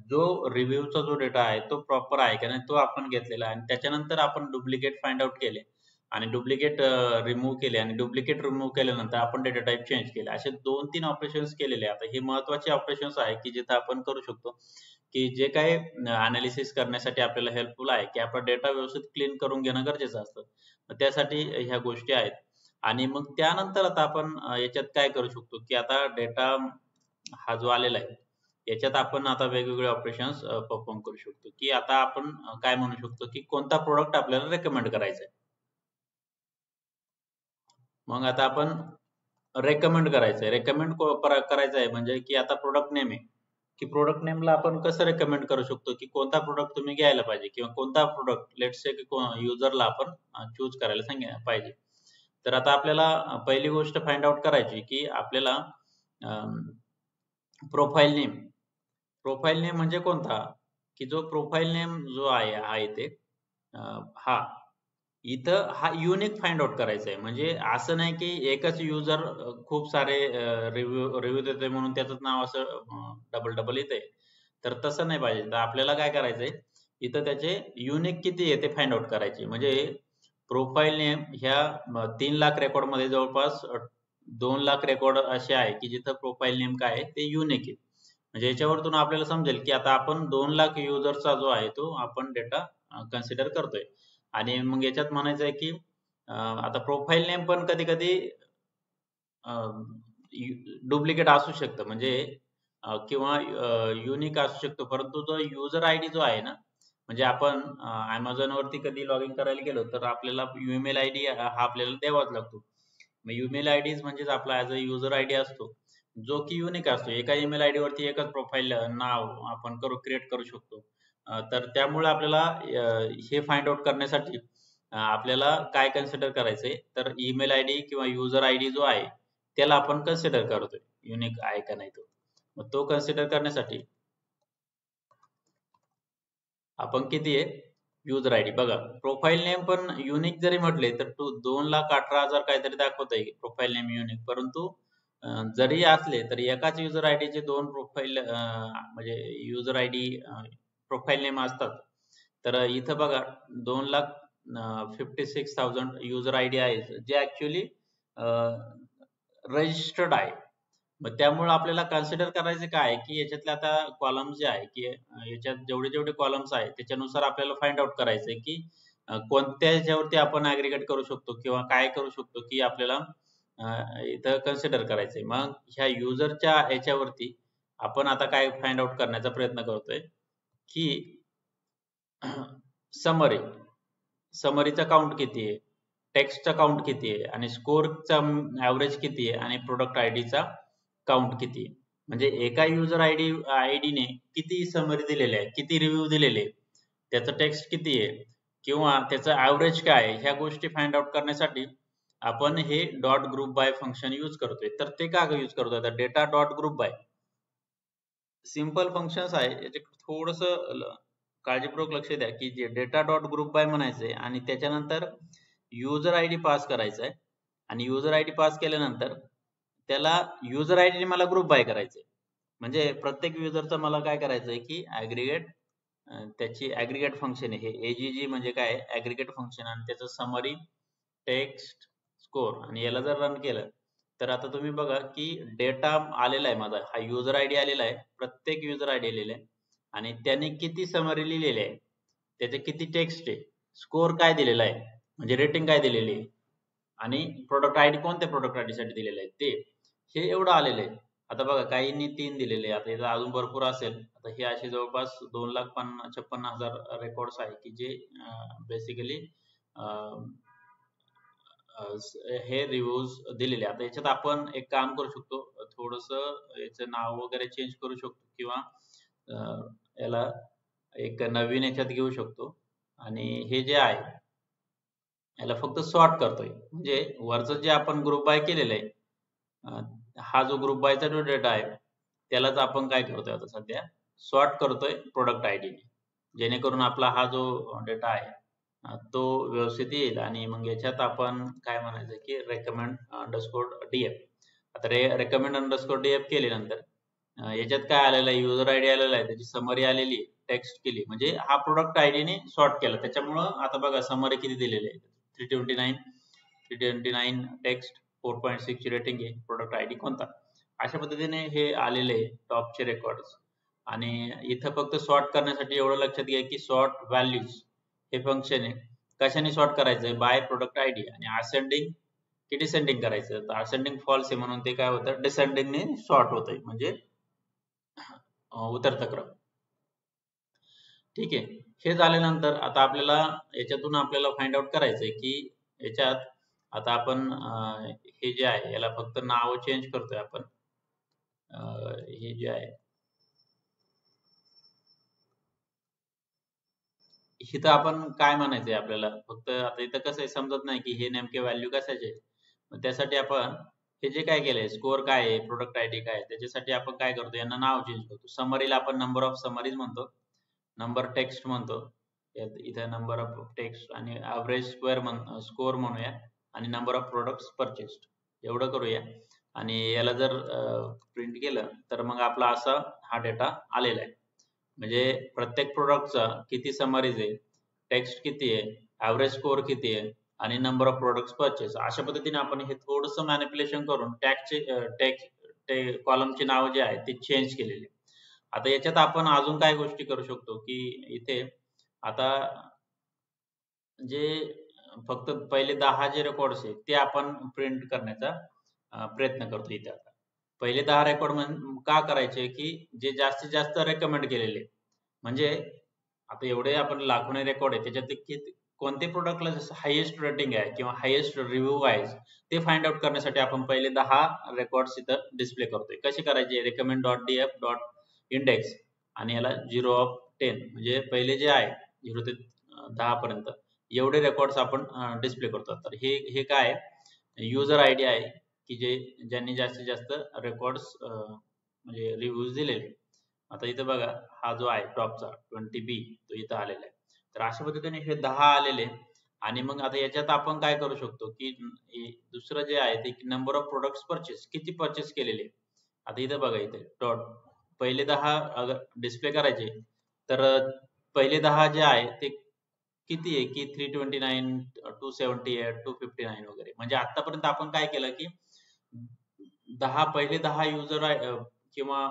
जो रिव्ह्यूचा जो डेटा आहे तो प्रॉपर आहे का नाही तो आपण घेतलेला आहे आणि त्याच्यानंतर आपण डुप्लिकेट फाइंड आउट केले आणि डुप्लिकेट रिमूव्ह केले आणि डुप्लिकेट रिमूव्ह केल्यानंतर आपण डेटा टाइप चेंज केले. असे 2-3 ऑपरेशन्स केलेले. आता हे महत्त्वाचे ऑपरेशन्स आहे, की जिथे आपण करू शकतो, की जे काही एनालिसिस करण्यासाठी आपल्याला हेल्पफुल आहे, की आपला डेटा व्यवस्थित क्लीन करून घेणं गरजेचं असतं. मग त्यासाठी ह्या गोष्टी आहेत. आणि मग त्यानंतर आता आपण याच्यात काय करू शकतो, की आता डेटा हा जो आलेला आहे, याच्यात आपण आता वेगवेगळे ऑपरेशन्स परफॉर्म करू शकतो, की आता आपण काय म्हणू शकतो, की कोणता प्रॉडक्ट आपल्याला रेकमेंड करायचा आहे. मग आता आपण रेकमेंड करायचं आहे. रेकमेंड करायचं आहे म्हणजे की आता प्रॉडक्ट नेम आहे, की प्रॉडक्ट नेमला आपण कसं रेकमेंड करू शकतो, की कोणता प्रॉडक्ट तुम्ही घ्यायला पाहिजे किंवा कोणता प्रॉडक्ट लेट्स से की युजरला आपण चूज करायला पाहिजे. तर आता आपल्याला पहिली गोष्ट फाइंड आउट करायची, की आपल्याला प्रोफाइल नेम. प्रोफाइल नेम म्हणजे कोणता? की जो प्रोफाइल नेम जो आहे ते हा इथं हा युनिक फाइंड आउट करायचा आहे. म्हणजे असं नाही की एकच युजर खूप सारे रिव्ह्यू रिव्ह्यू देतोय म्हणून त्याचं नाव असं डबल येतंय. तर तसं नाही पाहिजे. तर आपल्याला काय करायचंय, इथं त्याचे युनिक किती आहे ते फाइंड आउट करायचे. म्हणजे प्रोफाइल नेम ह्या 3,00,000 रेकॉर्डमध्ये जवळपास 2,00,000 रेकॉर्ड असे आहे, की जिथं प्रोफाइल नेम काय आहे ते युनिक आहे. म्हणजे याच्यावरतून आपल्याला समजेल, की आता आपण 2,00,000 युजर्सचा जो आहे तो आपण डेटा कन्सिडर करतोय. आणि मग याच्यात म्हणायचं आहे, की आता प्रोफाइल नेम पण कधी-कधी डुप्लिकेट असू शकतं म्हणजे किंवा युनिक असू शकतो. परंतु जो युजर आयडी जो आहे ना, म्हणजे आपण Amazonवरती कधी लॉगिन करायला गेलो, तर आपल्याला ईमेल आयडी हा आपल्याला द्यावाच लागतो. मग ईमेल आयडीज म्हणजेच आपला ॲज अ युजर आयडी असतो, जो की युनिक असतो. एका ईमेल आयडी वरती एकच प्रोफाइल नाव आपण क्रिएट करू शकतो. तर त्यामुळे आपल्याला हे फाइंड आउट करण्यासाठी आपल्याला काय कन्सिडर करायचंय, तर ईमेल आयडी किंवा युजर आयडी जो आहे, त्याला आपण कन्सिडर करतोय. युनिक आहे का नाही तो. मग तो कन्सिडर करण्यासाठी आपण किती आहे युजर आयडी बघा प्रोफाइल नेम पण युनिक जरी म्हटले तर तो 2,18,000 काहीतरी दाखवत आहे प्रोफाइल नेम युनिक परंतु जरी असले तरी एकाच युजर आयडीचे दोन प्रोफाइल म्हणजे युजर आयडी प्रोफाइल नेम असतात तर इथं बघा 2,56,000 युजर आयडी आहे जे ऍक्च्युली रजिस्टर्ड आहे मग त्यामुळे आपल्याला कन्सिडर करायचं काय की याच्यातले आता कॉलम जे आहे की याच्यात जेवढे जेवढे कॉलम्स आहेत त्याच्यानुसार आपल्याला फाइंड आउट करायचंय की कोणत्या ह्याच्यावरती आपण ऍग्रीगेट करू शकतो किंवा काय करू शकतो की आपल्याला इथं कन्सिडर करायचंय मग ह्या युजरच्या ह्याच्यावरती आपण आता काय फाइंड आउट करण्याचा प्रयत्न करतोय की समरी समरीचा काउंट किती आहे टेक्स्टचा काउंट किती आहे आणि स्कोरचा ऍव्हरेज किती आहे आणि प्रोडक्ट आयडीचा काउंट किती आहे म्हणजे एका युजर आयडीने किती समरी दिलेले आहे किती रिव्ह्यू दिलेले आहे त्याचं टेक्स्ट किती आहे किंवा त्याचं ऍव्हरेज काय आहे ह्या गोष्टी फाइंड आउट करण्यासाठी आपण हे dot group by function use करतोय तर ते का यूज करतोय तर data dot group by simple functions आहे याचे थोडस काळजीपूर्वक लक्ष द्या की जे डेटा डॉट ग्रुप बाय म्हणायचंय आणि त्याच्यानंतर युजर आयडी पास करायचा आहे आणि युजर आयडी पास केल्यानंतर त्याला युजर आयडी मला ग्रुप बाय करायचंय म्हणजे प्रत्येक युजरचं मला काय करायचंय की ऍग्रीगेट त्याची ऍग्रीगेट फंक्शन आहे हे एजीजी म्हणजे काय ऍग्रीगेट फंक्शन आणि त्याचं समरी टेक्स्ट स्कोर आणि याला जर रन केलं तर आता तुम्ही बघा की डेटा आलेला आहे माझा हा युजर आयडी आलेला आहे प्रत्येक युजर आयडी आलेला आहे आणि त्याने किती समरी लिहिलेले आहे त्याचे किती टेक्स्ट आहे स्कोर काय दिलेला आहे म्हणजे रेटिंग काय दिलेली आहे आणि प्रोडक्ट आयडी कोणत्या प्रोडक्ट आयडी साठी दिलेलं आहे ते हे एवढं आलेलं आहे आता बघा काहींनी 3 दिलेले आता याचा अजून भरपूर असेल आता हे असे जवळपास 2,56,000 रेकॉर्ड्स आहे की जे बेसिकली हे रिव्ह्यूज दिलेले आता याच्यात आपण एक काम करू शकतो थोडस याचं नाव वगैरे चेंज करू शकतो किंवा याला एक नवीन याच्यात घेऊ शकतो आणि हे जे आहे याला फक्त सॉर्ट करतोय म्हणजे वरचं जे आपण ग्रुप बाय केलेलं आहे हा जो ग्रुप बायचा जो डेटा आहे त्यालाच आपण काय करतोय आता सध्या सॉर्ट करतोय प्रोडक्ट आयडी जेणेकरून आपला हा जो डेटा आहे तो व्यवस्थित येईल. आणि मग याच्यात आपण काय म्हणायचं की रेकमेंड अंडरस्कोर डीएफ. आता रेकमेंड अंडरस्कोर डीएफ केल्यानंतर याच्यात काय आलेलं आहे, युजर आयडी आलेला आहे, त्याची समरी आलेली आहे, टेक्स्ट केली, म्हणजे हा प्रोडक्ट आयडीने सॉर्ट केला. त्याच्यामुळं आता बघा समरी किती दिलेली आहे, 329 टेक्स्ट, 4.6 ची रेटिंग आहे, प्रोडक्ट आयडी कोणता. अशा पद्धतीने हे आलेले आहे टॉपचे रेकॉर्ड्स. आणि इथं फक्त सॉर्ट करण्यासाठी एवढं लक्षात घ्या की सॉर्ट व्हॅल्यूज हे फंक्शन आहे. कशाने सॉर्ट करायचं, बाय प्रोडक्ट आयडी. आणि असेंडिंग की डिसेंडिंग करायचं, तर असेंडिंग फॉल्स आहे म्हणून ते काय होतं, डिसेंडिंगने सॉर्ट होतंय, म्हणजे उतरता क्रम. ठीक आहे. हे झाल्यानंतर आता आपल्याला याच्यातून आपल्याला फाइंड आउट करायचंय की याच्यात आता आपण हे जे आहे याला फक्त नाव चेंज करतोय आपण. हे जे आहे इथं आपण काय म्हणायचंय आपल्याला, फक्त आता इथं कसं आहे समजत नाही की हे नेमके व्हॅल्यू कशाचे. मग त्यासाठी आपण हे जे काय केलंय, स्कोअर काय आहे, प्रोडक्ट आयडी काय आहे, त्याच्यासाठी आपण काय करतो, यांना नाव चेंज करतो. समरीला आपण नंबर ऑफ समरीज म्हणतो, नंबर टेक्स्ट म्हणतो, इथं नंबर ऑफ टेक्स्ट, आणि ॲव्हरेज स्कोअर म्हणूया, आणि नंबर ऑफ प्रोडक्ट्स परचेस्ड एवढं करूया. आणि याला जर प्रिंट केलं तर मग आपला असा हा डेटा आलेला आहे. म्हणजे प्रत्येक प्रोडक्टचा किती समरीज आहे, टेक्स्ट किती आहे, ॲव्हरेज स्कोअर किती आहे, आणि नंबर ऑफ प्रोडक्ट्स परचेस. अशा पद्धतीने आपण हे थोडंसं मॅनिप्युलेशन करून टॅगचे कॉलमचे नाव जे आहे ते चेंज केलेले. आता याच्यात आपण अजून काय गोष्टी करू शकतो की इथे आता जे फक्त पहिले 10 जे रेकॉर्ड्स आहेत ते आपण प्रिंट करण्याचा प्रयत्न करतो इथे. आता पहिले 10 रेकॉर्ड का करायचे की जे जास्तीत जास्त रेकमेंड केलेले, म्हणजे आता एवढे आपण लाखोने रेकॉर्ड आहे त्याच्यात कोणते प्रोडक्टला जसं हायेस्ट रेटिंग आहे किंवा हायेस्ट रिव्ह्यू आहे ते फाइंड आउट करण्यासाठी आपण पहिले 10 रेकॉर्ड्स इथं डिस्प्ले करतोय. कसे करायचे, recommend dot DF dot index आणि याला 0 ऑफ 10, म्हणजे पहिले जे आहे 0 ते 10 पर्यंत एवढे रेकॉर्ड्स आपण डिस्प्ले करतो. तर हे काय युजर आयडी आहे की ज्यांनी जास्तीत जास्त रेकॉर्ड्स म्हणजे रिव्ह्यूज दिलेले. आता इथं बघा हा जो आहे टॉपचा 20B तो इथं आलेला आहे. तर अशा पद्धतीने हे 10 आलेले. आणि मग आता याच्यात आपण काय करू शकतो की दुसरं जे आहे ते नंबर ऑफ प्रोडक्ट्स परचेस, किती परचेस केलेले. आता इथं बघा इथे डॉट पहिले 10 अगर डिस्प्ले करायचे तर पहिले 10 जे आहे ते किती आहे की 329, 278, 259 वगैरे. म्हणजे आतापर्यंत आपण काय केलं की पहिले 10 युजर किंवा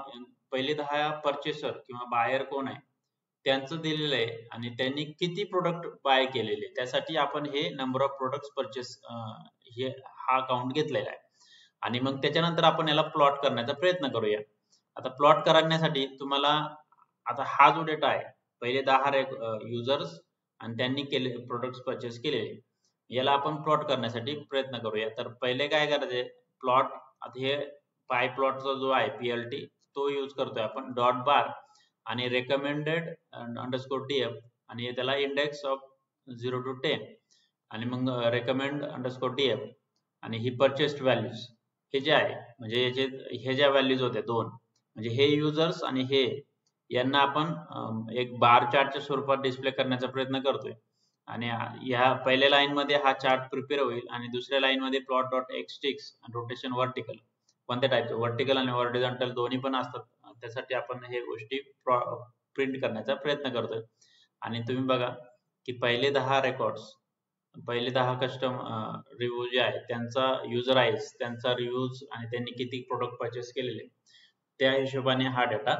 पहिले 10 परचेसर किंवा बायर कोण आहे त्यांचं दिलेलं आहे आणि त्यांनी किती प्रोडक्ट बाय केलेले, त्यासाठी आपण हे नंबर ऑफ प्रोडक्ट्स परचेस हे हा काउंट घेतलेला आहे. आणि मग त्याच्यानंतर आपण याला प्लॉट करण्याचा प्रयत्न करूया. आता प्लॉट करण्यासाठी तुम्हाला आता हा जो डेटा आहे पहिले 10 युजर्स आणि त्यांनी केले प्रोडक्ट्स परचेस केलेले, याला आपण प्लॉट करण्यासाठी प्रयत्न करूया. तर पहिले काय करायचे, प्लॉट. आता हे पाय प्लॉटचा जो आहे PLT तो यूज करतोय आपण, डॉट बार आणि रेकमेंडेड अंडरस्कोर डीएफ आणि त्याला इंडेक्स ऑफ 0 to 10 आणि मग रेकमेंड अंडरस्कोर डीएफ आणि ही परचेस्ड व्हॅल्यूज. हे जे आहे म्हणजे याचे हे ज्या व्हॅल्यूज होत्या दोन, म्हणजे हे युजर्स आणि हे यांना आपण एक बार चार्टच्या स्वरूपात डिस्प्ले करण्याचा प्रयत्न करतोय. आणि ह्या पहिल्या लाईन मध्ये हा चार्ट प्रिपेअर होईल आणि दुसऱ्या लाईन मध्ये प्लॉट डॉट एक्सटिक्स रोटेशन वर्टिकल, कोणत्या टाईपचे वर्टिकल आणि हॉरिझॉन्टल दोन्ही पण असतात. त्यासाठी आपण हे गोष्टी प्रिंट करण्याचा प्रयत्न करतोय. आणि तुम्ही बघा की पहिले 10 रेकॉर्ड्स, पहिले 10 कस्टम रिव्ह्यू जे आहे त्यांचा युजर आहे, त्यांचा रिव्ह्यूज आणि त्यांनी किती प्रोडक्ट परचेस केलेले त्या हिशोबाने हा डेटा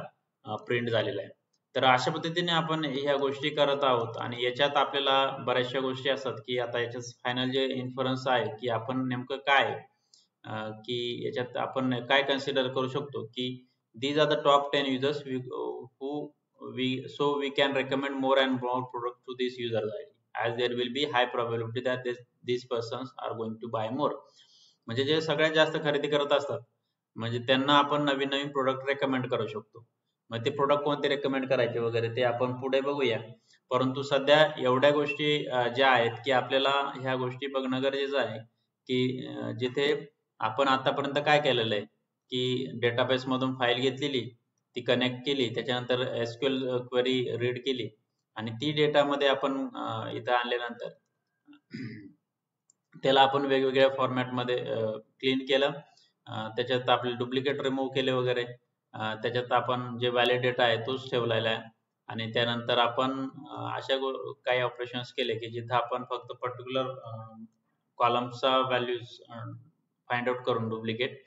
प्रिंट झालेला आहे. तर अशा पद्धतीने आपण ह्या गोष्टी करत आहोत. आणि याच्यात आपल्याला बऱ्याचशा गोष्टी असतात की आता याच्यात फायनल जे इन्फरन्स आहे की आपण नेमकं काय की याच्यात आपण काय कन्सिडर करू शकतो की these are the top 10 users so we can recommend more and more product to this user ID as there will be high probability that these persons are going to buy more. म्हणजे जे सगळ्यात जास्त खरेदी करत असतात म्हणजे त्यांना आपण नवीन नवीन प्रोडक्ट रेकमेंड करू शकतो. मग ते प्रोडक्ट कोणते रेकमेंड करायचे वगैरे ते आपण पुढे बघूया. परंतु सध्या एवढ्या गोष्टी ज्या आहेत की आपल्याला ह्या गोष्टी बघणं गरजेचं आहे की जिथे आपण आतापर्यंत काय केलेलं आहे की डेटाबेस मधून फाईल घेतलेली, ती कनेक्ट केली, त्याच्यानंतर SQL क्वेरी रीड केली आणि ती डेटामध्ये आपण इथं आणल्यानंतर त्याला आपण वेगवेगळ्या फॉर्मॅटमध्ये क्लीन केलं. त्याच्यात आपले डुप्लिकेट रिमूव्ह केले वगैरे. त्याच्यात आपण जे व्हॅलिड डेटा आहे तोच ठेवलेला आहे. आणि त्यानंतर आपण अशा काही ऑपरेशन्स केले की जिथं आपण फक्त पर्टिक्युलर कॉलमचा व्हॅल्यूज फाइंड आउट करून डुप्लिकेट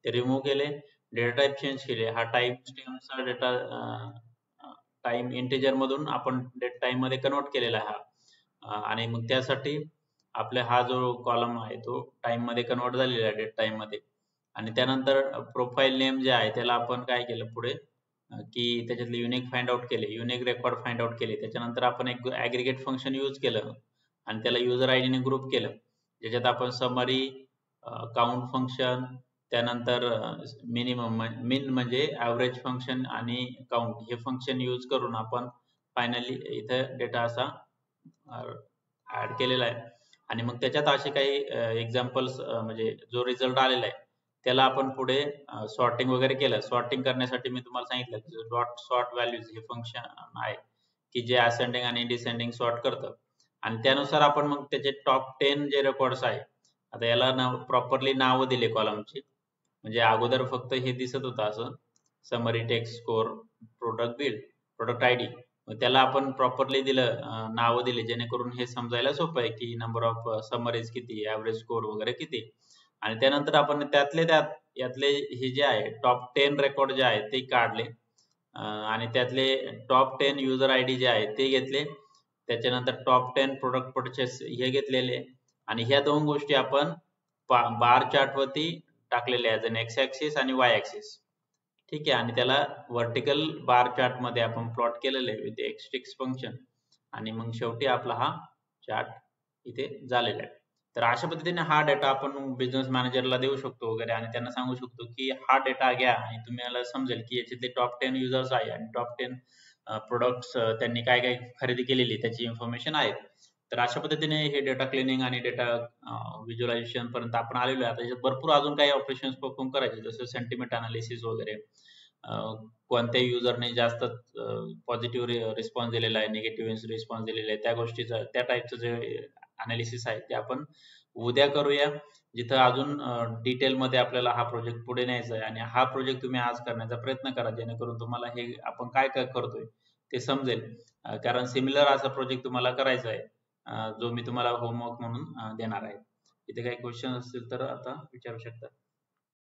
ते रिमूव्ह केले. डेटा टाइप चेंज केले. हा टाइम स्ट्रीमचा डेटा टाइम इंटिजर मधून आपण डेट टाइम मध्ये कन्वर्ट केलेला आहे हा. आणि मग त्यासाठी आपला हा जो कॉलम आहे तो टाइम मध्ये कन्वर्ट झालेला आहे डेट टाइम मध्ये. आणि त्यानंतर प्रोफाईल नेम जे आहे त्याला आपण काय केलं पुढे की त्याच्यातले युनिक फाइंड आउट केले, युनिक रेकॉर्ड फाइंड आउट केले. त्याच्यानंतर आपण एक ॲग्रीगेट फंक्शन यूज केलं आणि त्याला युजर आय डीने ग्रुप केलं, ज्याच्यात आपण समरी, काउंट फंक्शन, त्यानंतर मिनिमम मिन म्हणजे ॲव्हरेज फंक्शन आणि काउंट हे फंक्शन यूज करून आपण फायनली इथं डेटा असा ऍड केलेला आहे. आणि मग त्याच्यात असे काही एक्झाम्पल्स म्हणजे जो रिझल्ट आलेला आहे त्याला आपण पुढे सॉर्टिंग वगैरे केलं. सॉर्टिंग करण्यासाठी मी तुम्हाला सांगितलं की डॉट सॉर्ट व्हॅल्यूज हे फंक्शन आहे की जे असेंडिंग आणि डिसेंडिंग सॉर्ट करतं. आणि त्यानुसार आपण मग त्याचे टॉप 10 जे रेकॉर्ड्स आहे, आता याला प्रॉपरली नावं दिले कॉलमची. म्हणजे अगोदर फक्त हे दिसत होतं असं summary, text, score, product build, product ID. त्याला आपण प्रॉपरली दिलं, नावं दिले, जेणेकरून हे समजायला सोपं आहे की नंबर ऑफ समरीज किती, ॲव्हरेज स्कोर वगैरे किती. आणि त्यानंतर आपण यातले हे जे आहे टॉप 10 रेकॉर्ड जे आहे ते काढले. आणि त्यातले top 10 user I D J आहे ते घेतले. त्याच्यानंतर टॉप 10 प्रोडक्ट परचेस हे घेतलेले. आणि ह्या दोन गोष्टी आपण बार चार्ट वरती टाकलेले आहेत, एक्स ऍक्सिस आणि वाय ऍक्सिस. ठीक आहे. आणि त्याला व्हर्टिकल बार चार्ट मध्ये आपण प्लॉट केलेले आहे विथ एक्स्ट्रिक्स फंक्शन. आणि मग शेवटी आपला हा चार्ट इथे झालेला आहे. तर अशा पद्धतीने हा डेटा आपण बिझनेस मॅनेजरला देऊ शकतो वगैरे आणि त्यांना सांगू शकतो की हा डेटा घ्या आणि तुम्हाला समजेल की याच्यातले टॉप 10 युजर्स आहे आणि टॉप 10 प्रोडक्ट्स त्यांनी काय काय खरेदी केलेली त्याची इन्फॉर्मेशन आहे. तर अशा पद्धतीने हे डेटा क्लिनिंग आणि डेटा व्हिज्युअलायझेशन पर्यंत आपण आलेलो आहे. आता याच्यात भरपूर अजून काही ऑपरेशन्स परफॉर्म करायचे, जसं सेंटिमेंट अनालिसिस वगैरे, कोणत्या युजरने जास्त पॉझिटिव्ह रिस्पॉन्स दिलेला आहे, निगेटिव्ह रिस्पॉन्स दिलेला आहे, त्या गोष्टीचं त्या टाईपचं जे अनालिसिस आहे ते आपण उद्या करूया, जिथं अजून डिटेलमध्ये आपल्याला हा प्रोजेक्ट पुढे न्यायचा आहे. आणि हा प्रोजेक्ट तुम्ही आज करण्याचा प्रयत्न करा, जेणेकरून तुम्हाला हे आपण काय काय करतोय ते समजेल. कारण सिमिलर असा प्रोजेक्ट तुम्हाला करायचा आहे, जो मी तुम्हाला होमवर्क म्हणून देणार आहे. इथे काही क्वेश्चन असतील तर आता विचारू शकता.